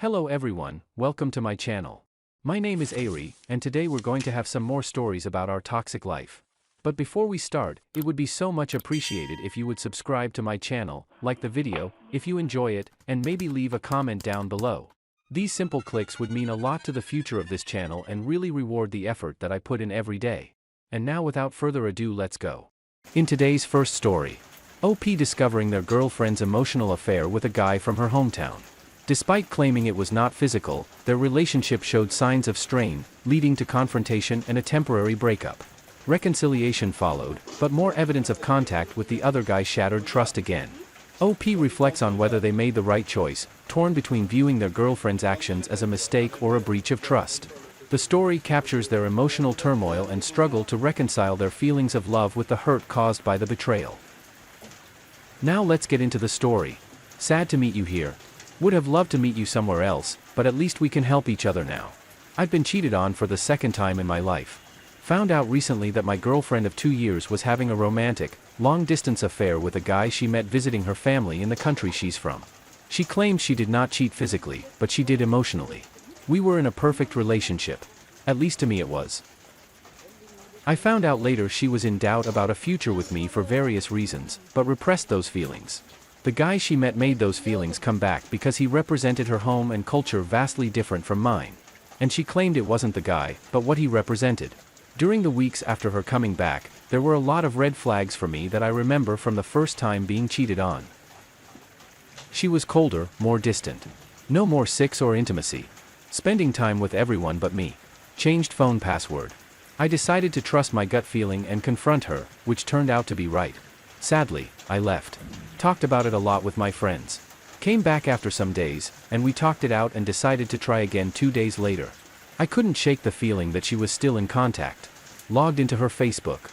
Hello everyone, welcome to my channel. My name is Ari, and today we're going to have some more stories about our toxic life. But before we start, it would be so much appreciated if you would subscribe to my channel, like the video, if you enjoy it, and maybe leave a comment down below. These simple clicks would mean a lot to the future of this channel and really reward the effort that I put in every day. And now without further ado, let's go. In today's first story, OP discovering their girlfriend's emotional affair with a guy from her hometown. Despite claiming it was not physical, their relationship showed signs of strain, leading to confrontation and a temporary breakup. Reconciliation followed, but more evidence of contact with the other guy shattered trust again. OP reflects on whether they made the right choice, torn between viewing their girlfriend's actions as a mistake or a breach of trust. The story captures their emotional turmoil and struggle to reconcile their feelings of love with the hurt caused by the betrayal. Now let's get into the story. Sad to meet you here. Would have loved to meet you somewhere else, but at least we can help each other now. I've been cheated on for the second time in my life. Found out recently that my girlfriend of 2 years was having a romantic, long-distance affair with a guy she met visiting her family in the country she's from. She claims she did not cheat physically, but she did emotionally. We were in a perfect relationship. At least to me it was. I found out later she was in doubt about a future with me for various reasons, but repressed those feelings. The guy she met made those feelings come back because he represented her home and culture vastly different from mine. And she claimed it wasn't the guy, but what he represented. During the weeks after her coming back, there were a lot of red flags for me that I remember from the first time being cheated on. She was colder, more distant. No more sex or intimacy. Spending time with everyone but me. Changed phone password. I decided to trust my gut feeling and confront her, which turned out to be right. Sadly, I left. Talked about it a lot with my friends. Came back after some days, and we talked it out and decided to try again 2 days later. I couldn't shake the feeling that she was still in contact. Logged into her Facebook.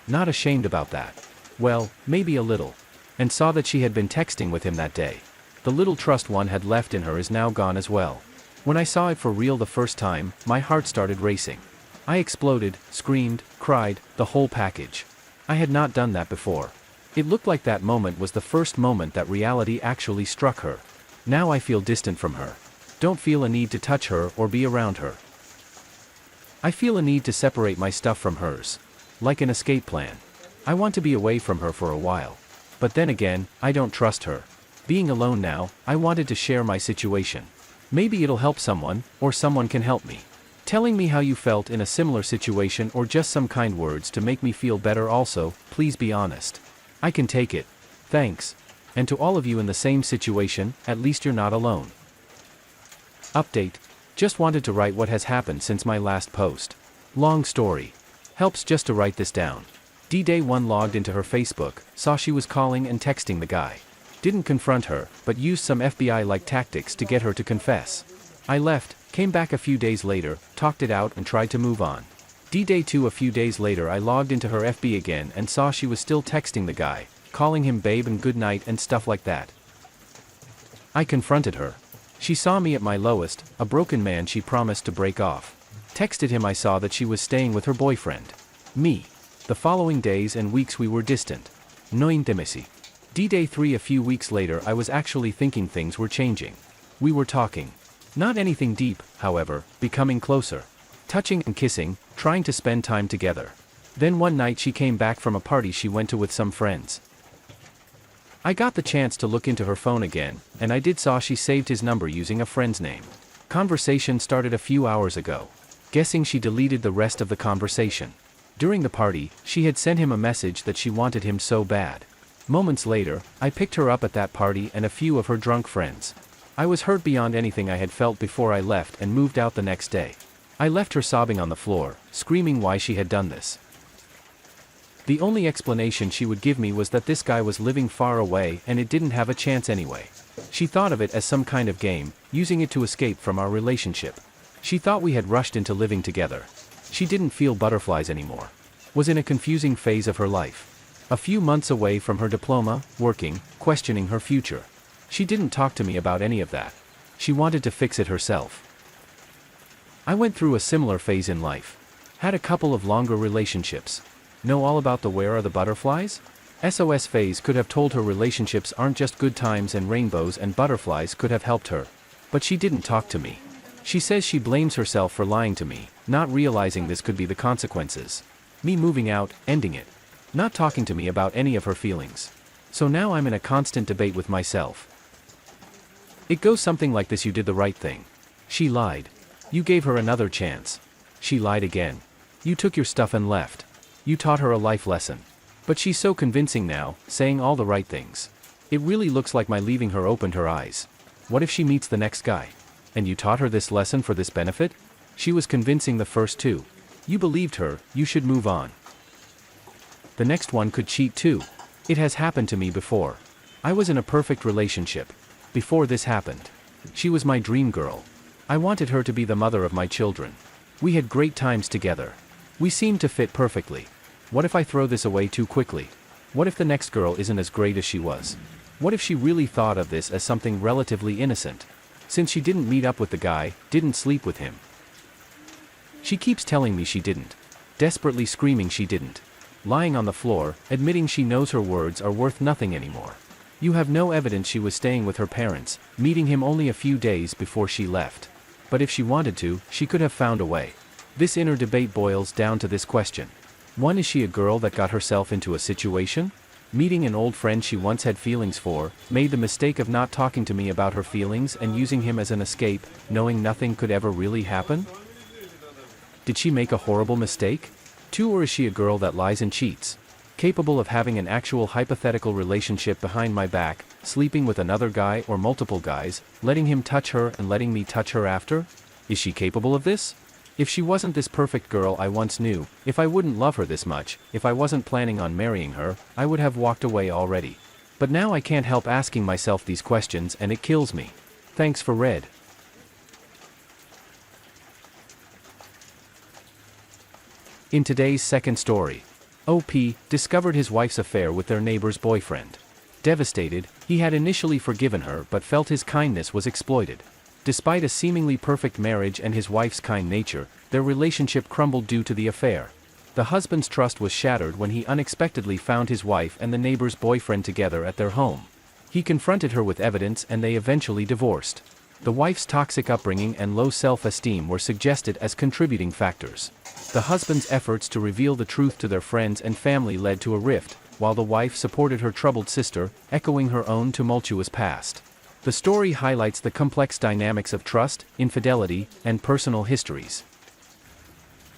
Not ashamed about that. Well, maybe a little. And saw that she had been texting with him that day. The little trust one had left in her is now gone as well. When I saw it for real the first time, my heart started racing. I exploded, screamed, cried, the whole package. I had not done that before. It looked like that moment was the first moment that reality actually struck her. Now I feel distant from her. Don't feel a need to touch her or be around her. I feel a need to separate my stuff from hers. Like an escape plan. I want to be away from her for a while. But then again, I don't trust her. Being alone now, I wanted to share my situation. Maybe it'll help someone, or someone can help me. Telling me how you felt in a similar situation or just some kind words to make me feel better also, please be honest. I can take it. Thanks. And to all of you in the same situation, at least you're not alone. Update. Just wanted to write what has happened since my last post. Long story. Helps just to write this down. D-Day 1 logged into her Facebook, saw she was calling and texting the guy. Didn't confront her, but used some FBI-like tactics to get her to confess. I left, came back a few days later, talked it out and tried to move on. D-Day 2 a few days later I logged into her FB again and saw she was still texting the guy, calling him babe and good night and stuff like that. I confronted her. She saw me at my lowest, a broken man she promised to break off. Texted him I saw that she was staying with her boyfriend. Me. The following days and weeks we were distant. No intimacy. D-Day 3 a few weeks later I was actually thinking things were changing. We were talking. Not anything deep, however, becoming closer. Touching and kissing, trying to spend time together. Then one night she came back from a party she went to with some friends. I got the chance to look into her phone again, and I saw she saved his number using a friend's name. Conversation started a few hours ago. Guessing she deleted the rest of the conversation. During the party, she had sent him a message that she wanted him so bad. Moments later, I picked her up at that party and a few of her drunk friends. I was hurt beyond anything I had felt before I left and moved out the next day. I left her sobbing on the floor, screaming why she had done this. The only explanation she would give me was that this guy was living far away and it didn't have a chance anyway. She thought of it as some kind of game, using it to escape from our relationship. She thought we had rushed into living together. She didn't feel butterflies anymore. Was in a confusing phase of her life. A few months away from her diploma, working, questioning her future. She didn't talk to me about any of that. She wanted to fix it herself. I went through a similar phase in life. Had a couple of longer relationships. Know all about the where are the butterflies? SOS phase could have told her relationships aren't just good times and rainbows and butterflies could have helped her. But she didn't talk to me. She says she blames herself for lying to me, not realizing this could be the consequences. Me moving out, ending it. Not talking to me about any of her feelings. So now I'm in a constant debate with myself. It goes something like this: you did the right thing. She lied. You gave her another chance. She lied again. You took your stuff and left. You taught her a life lesson. But she's so convincing now, saying all the right things. It really looks like my leaving her opened her eyes. What if she meets the next guy? And you taught her this lesson for this benefit? She was convincing the first two. You believed her, you should move on. The next one could cheat too. It has happened to me before. I was in a perfect relationship. Before this happened. She was my dream girl. I wanted her to be the mother of my children. We had great times together. We seemed to fit perfectly. What if I throw this away too quickly? What if the next girl isn't as great as she was? What if she really thought of this as something relatively innocent? Since she didn't meet up with the guy, didn't sleep with him. She keeps telling me she didn't. Desperately screaming she didn't. Lying on the floor, admitting she knows her words are worth nothing anymore. You have no evidence she was staying with her parents, meeting him only a few days before she left. But if she wanted to, she could have found a way. This inner debate boils down to this question. 1. Is she a girl that got herself into a situation? Meeting an old friend she once had feelings for, made the mistake of not talking to me about her feelings and using him as an escape, knowing nothing could ever really happen? Did she make a horrible mistake? 2. Or is she a girl that lies and cheats? Capable of having an actual hypothetical relationship behind my back, sleeping with another guy or multiple guys, letting him touch her and letting me touch her after? Is she capable of this? If she wasn't this perfect girl I once knew, if I wouldn't love her this much, if I wasn't planning on marrying her, I would have walked away already. But now I can't help asking myself these questions and it kills me. Thanks for read. In today's second story, OP discovered his wife's affair with their neighbor's boyfriend. Devastated, he had initially forgiven her but felt his kindness was exploited. Despite a seemingly perfect marriage and his wife's kind nature, their relationship crumbled due to the affair. The husband's trust was shattered when he unexpectedly found his wife and the neighbor's boyfriend together at their home. He confronted her with evidence and they eventually divorced. The wife's toxic upbringing and low self-esteem were suggested as contributing factors. The husband's efforts to reveal the truth to their friends and family led to a rift, while the wife supported her troubled sister, echoing her own tumultuous past. The story highlights the complex dynamics of trust, infidelity, and personal histories.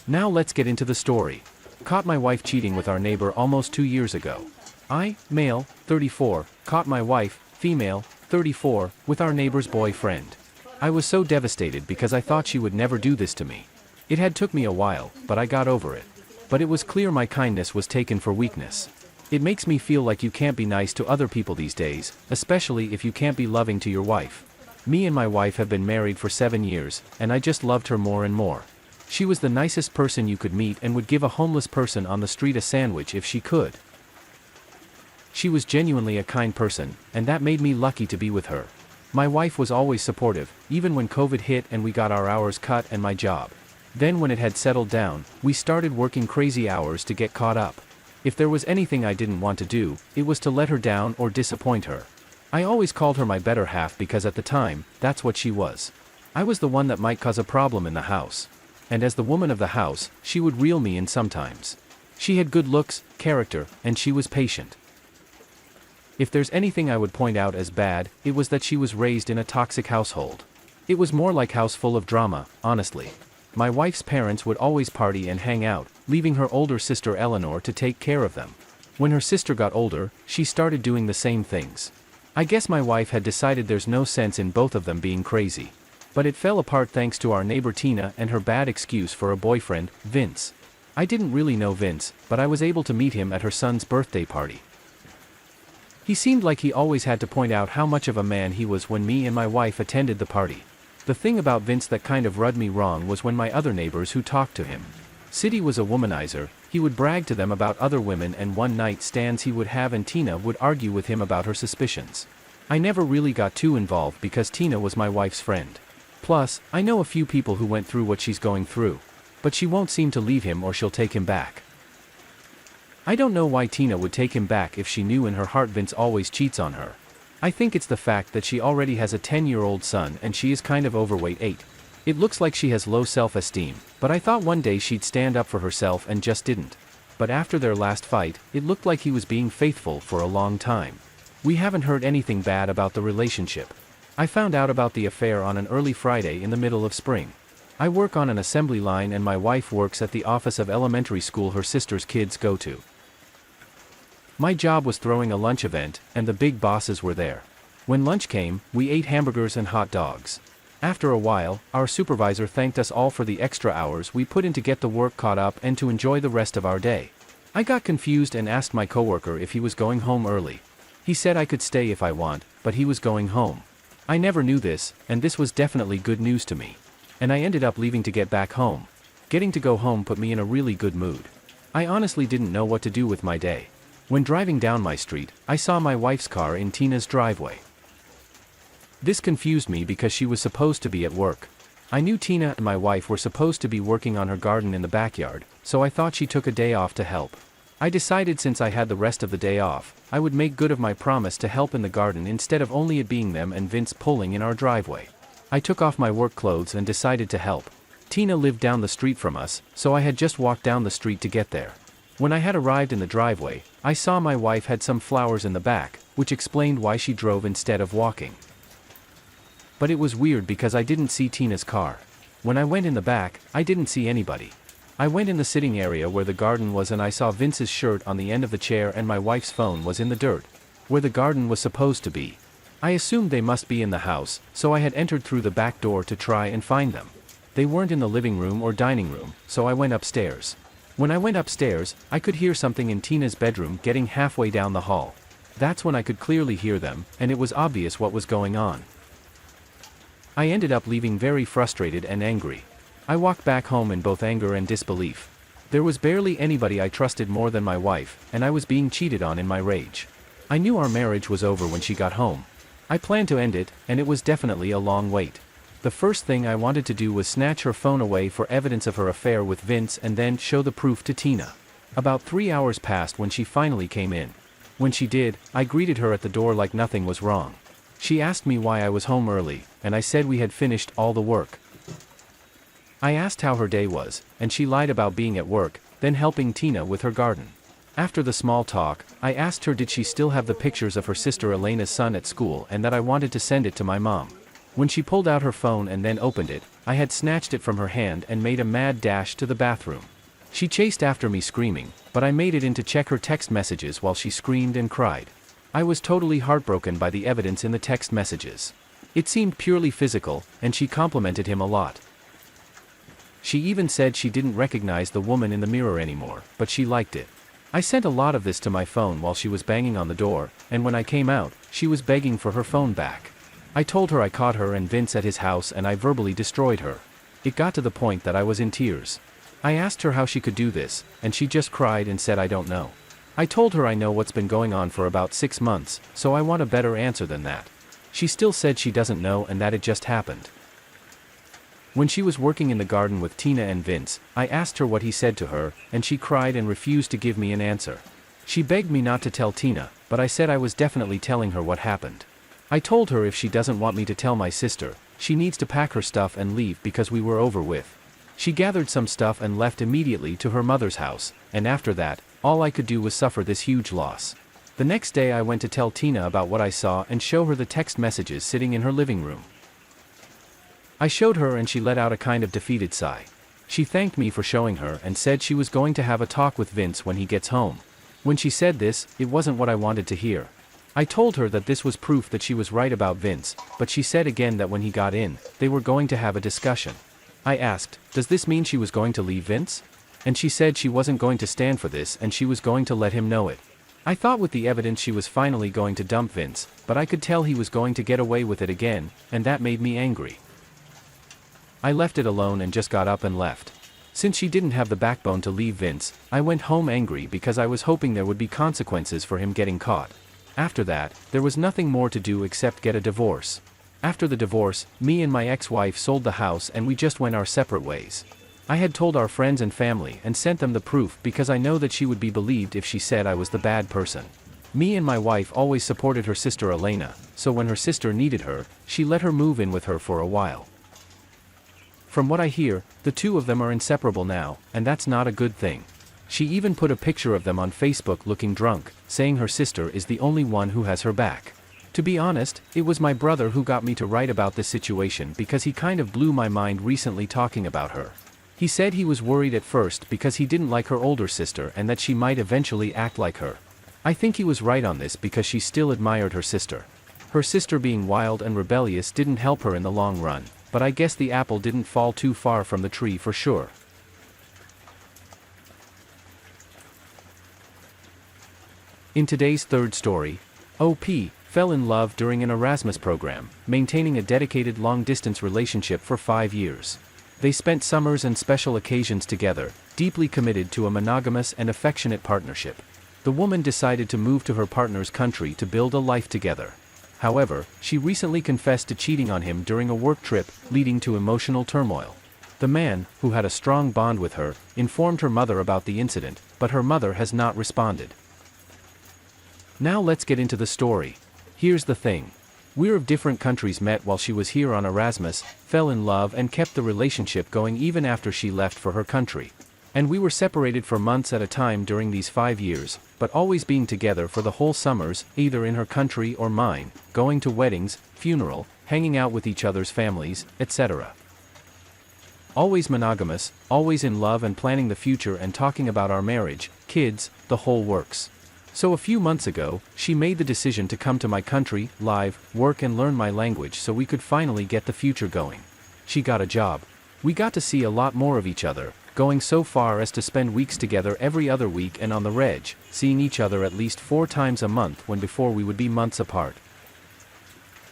Now let's get into the story. Caught my wife cheating with our neighbor almost 2 years ago. I, male, 34, caught my wife, female, 34, with our neighbor's boyfriend. I was so devastated because I thought she would never do this to me. It had took me a while, but I got over it. But it was clear my kindness was taken for weakness. It makes me feel like you can't be nice to other people these days, especially if you can't be loving to your wife. Me and my wife have been married for 7 years, and I just loved her more and more. She was the nicest person you could meet and would give a homeless person on the street a sandwich if she could. She was genuinely a kind person, and that made me lucky to be with her. My wife was always supportive, even when COVID hit and we got our hours cut and my job. Then when it had settled down, we started working crazy hours to get caught up. If there was anything I didn't want to do, it was to let her down or disappoint her. I always called her my better half because at the time, that's what she was. I was the one that might cause a problem in the house. And as the woman of the house, she would reel me in sometimes. She had good looks, character, and she was patient. If there's anything I would point out as bad, it was that she was raised in a toxic household. It was more like house full of drama, honestly. My wife's parents would always party and hang out, leaving her older sister Eleanor to take care of them. When her sister got older, she started doing the same things. I guess my wife had decided there's no sense in both of them being crazy. But it fell apart thanks to our neighbor Tina and her bad excuse for a boyfriend, Vince. I didn't really know Vince, but I was able to meet him at her son's birthday party. He seemed like he always had to point out how much of a man he was when me and my wife attended the party. The thing about Vince that kind of rubbed me wrong was when my other neighbors who talked to him. City was a womanizer, he would brag to them about other women and one night stands he would have and Tina would argue with him about her suspicions. I never really got too involved because Tina was my wife's friend. Plus, I know a few people who went through what she's going through. But she won't seem to leave him or she'll take him back. I don't know why Tina would take him back if she knew in her heart Vince always cheats on her. I think it's the fact that she already has a 10-year-old son and she is kind of overweight. 8. It looks like she has low self-esteem, but I thought one day she'd stand up for herself and just didn't. But after their last fight, it looked like he was being faithful for a long time. We haven't heard anything bad about the relationship. I found out about the affair on an early Friday in the middle of spring. I work on an assembly line and my wife works at the office of elementary school her sister's kids go to. My job was throwing a lunch event, and the big bosses were there. When lunch came, we ate hamburgers and hot dogs. After a while, our supervisor thanked us all for the extra hours we put in to get the work caught up and to enjoy the rest of our day. I got confused and asked my coworker if he was going home early. He said I could stay if I want, but he was going home. I never knew this, and this was definitely good news to me. And I ended up leaving to get back home. Getting to go home put me in a really good mood. I honestly didn't know what to do with my day. When driving down my street, I saw my wife's car in Tina's driveway. This confused me because she was supposed to be at work. I knew Tina and my wife were supposed to be working on her garden in the backyard, so I thought she took a day off to help. I decided since I had the rest of the day off, I would make good of my promise to help in the garden instead of only it being them and Vince pulling in our driveway. I took off my work clothes and decided to help. Tina lived down the street from us, so I had just walked down the street to get there. When I had arrived in the driveway, I saw my wife had some flowers in the back, which explained why she drove instead of walking. But it was weird because I didn't see Tina's car. When I went in the back, I didn't see anybody. I went in the sitting area where the garden was and I saw Vince's shirt on the end of the chair and my wife's phone was in the dirt, where the garden was supposed to be. I assumed they must be in the house, so I had entered through the back door to try and find them. They weren't in the living room or dining room, so I went upstairs. When I went upstairs, I could hear something in Tina's bedroom getting halfway down the hall. That's when I could clearly hear them, and it was obvious what was going on. I ended up leaving very frustrated and angry. I walked back home in both anger and disbelief. There was barely anybody I trusted more than my wife, and I was being cheated on in my rage. I knew our marriage was over when she got home. I planned to end it, and it was definitely a long wait. The first thing I wanted to do was snatch her phone away for evidence of her affair with Vince and then show the proof to Tina. About 3 hours passed when she finally came in. When she did, I greeted her at the door like nothing was wrong. She asked me why I was home early, and I said we had finished all the work. I asked how her day was, and she lied about being at work, then helping Tina with her garden. After the small talk, I asked her did she still have the pictures of her sister Elena's son at school and that I wanted to send it to my mom. When she pulled out her phone and then opened it, I had snatched it from her hand and made a mad dash to the bathroom. She chased after me screaming, but I made it in to check her text messages while she screamed and cried. I was totally heartbroken by the evidence in the text messages. It seemed purely physical, and she complimented him a lot. She even said she didn't recognize the woman in the mirror anymore, but she liked it. I sent a lot of this to my phone while she was banging on the door, and when I came out, she was begging for her phone back. I told her I caught her and Vince at his house and I verbally destroyed her. It got to the point that I was in tears. I asked her how she could do this, and she just cried and said I don't know. I told her I know what's been going on for about 6 months, so I want a better answer than that. She still said she doesn't know and that it just happened. When she was working in the garden with Tina and Vince, I asked her what he said to her, and she cried and refused to give me an answer. She begged me not to tell Tina, but I said I was definitely telling her what happened. I told her if she doesn't want me to tell my sister, she needs to pack her stuff and leave because we were over with. She gathered some stuff and left immediately to her mother's house, and after that, all I could do was suffer this huge loss. The next day I went to tell Tina about what I saw and show her the text messages sitting in her living room. I showed her and she let out a kind of defeated sigh. She thanked me for showing her and said she was going to have a talk with Vince when he gets home. When she said this, it wasn't what I wanted to hear. I told her that this was proof that she was right about Vince, but she said again that when he got in, they were going to have a discussion. I asked, does this mean she was going to leave Vince? And she said she wasn't going to stand for this and she was going to let him know it. I thought with the evidence she was finally going to dump Vince, but I could tell he was going to get away with it again, and that made me angry. I left it alone and just got up and left. Since she didn't have the backbone to leave Vince, I went home angry because I was hoping there would be consequences for him getting caught. After that, there was nothing more to do except get a divorce. After the divorce, me and my ex-wife sold the house and we just went our separate ways. I had told our friends and family and sent them the proof because I know that she would be believed if she said I was the bad person. Me and my wife always supported her sister Elena, so when her sister needed her, she let her move in with her for a while. From what I hear, the two of them are inseparable now, and that's not a good thing. She even put a picture of them on Facebook looking drunk, saying her sister is the only one who has her back. To be honest, it was my brother who got me to write about this situation because he kind of blew my mind recently talking about her. He said he was worried at first because he didn't like her older sister and that she might eventually act like her. I think he was right on this because she still admired her sister. Her sister being wild and rebellious didn't help her in the long run, but I guess the apple didn't fall too far from the tree for sure. In today's third story, OP fell in love during an Erasmus program, maintaining a dedicated long-distance relationship for 5 years. They spent summers and special occasions together, deeply committed to a monogamous and affectionate partnership. The woman decided to move to her partner's country to build a life together. However, she recently confessed to cheating on him during a work trip, leading to emotional turmoil. The man, who had a strong bond with her, informed her mother about the incident, but her mother has not responded. Now let's get into the story. Here's the thing. We're of different countries, met while she was here on Erasmus, fell in love and kept the relationship going even after she left for her country. And we were separated for months at a time during these 5 years, but always being together for the whole summers, either in her country or mine, going to weddings, funeral, hanging out with each other's families, etc. Always monogamous, always in love and planning the future and talking about our marriage, kids, the whole works. So a few months ago, she made the decision to come to my country, live, work and learn my language so we could finally get the future going. She got a job. We got to see a lot more of each other, going so far as to spend weeks together every other week and on the reg, seeing each other at least 4 times a month when before we would be months apart.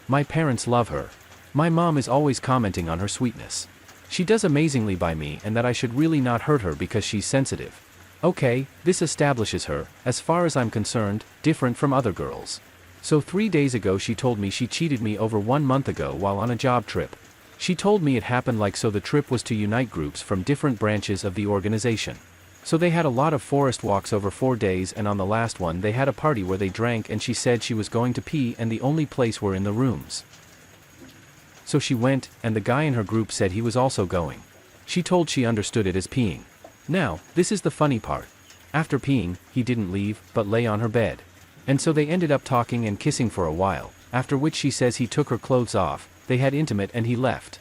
My parents love her. My mom is always commenting on her sweetness. She does amazingly by me and that I should really not hurt her because she's sensitive. Okay, this establishes her, as far as I'm concerned, different from other girls. So 3 days ago she told me she cheated me over 1 month ago while on a job trip. She told me it happened like so the trip was to unite groups from different branches of the organization. So they had a lot of forest walks over 4 days and on the last one they had a party where they drank and she said she was going to pee and the only place were in the rooms. So she went, and the guy in her group said he was also going. She told she understood it as peeing. Now, this is the funny part. After peeing, he didn't leave, but lay on her bed. And so they ended up talking and kissing for a while, after which she says he took her clothes off, they had intimate and he left.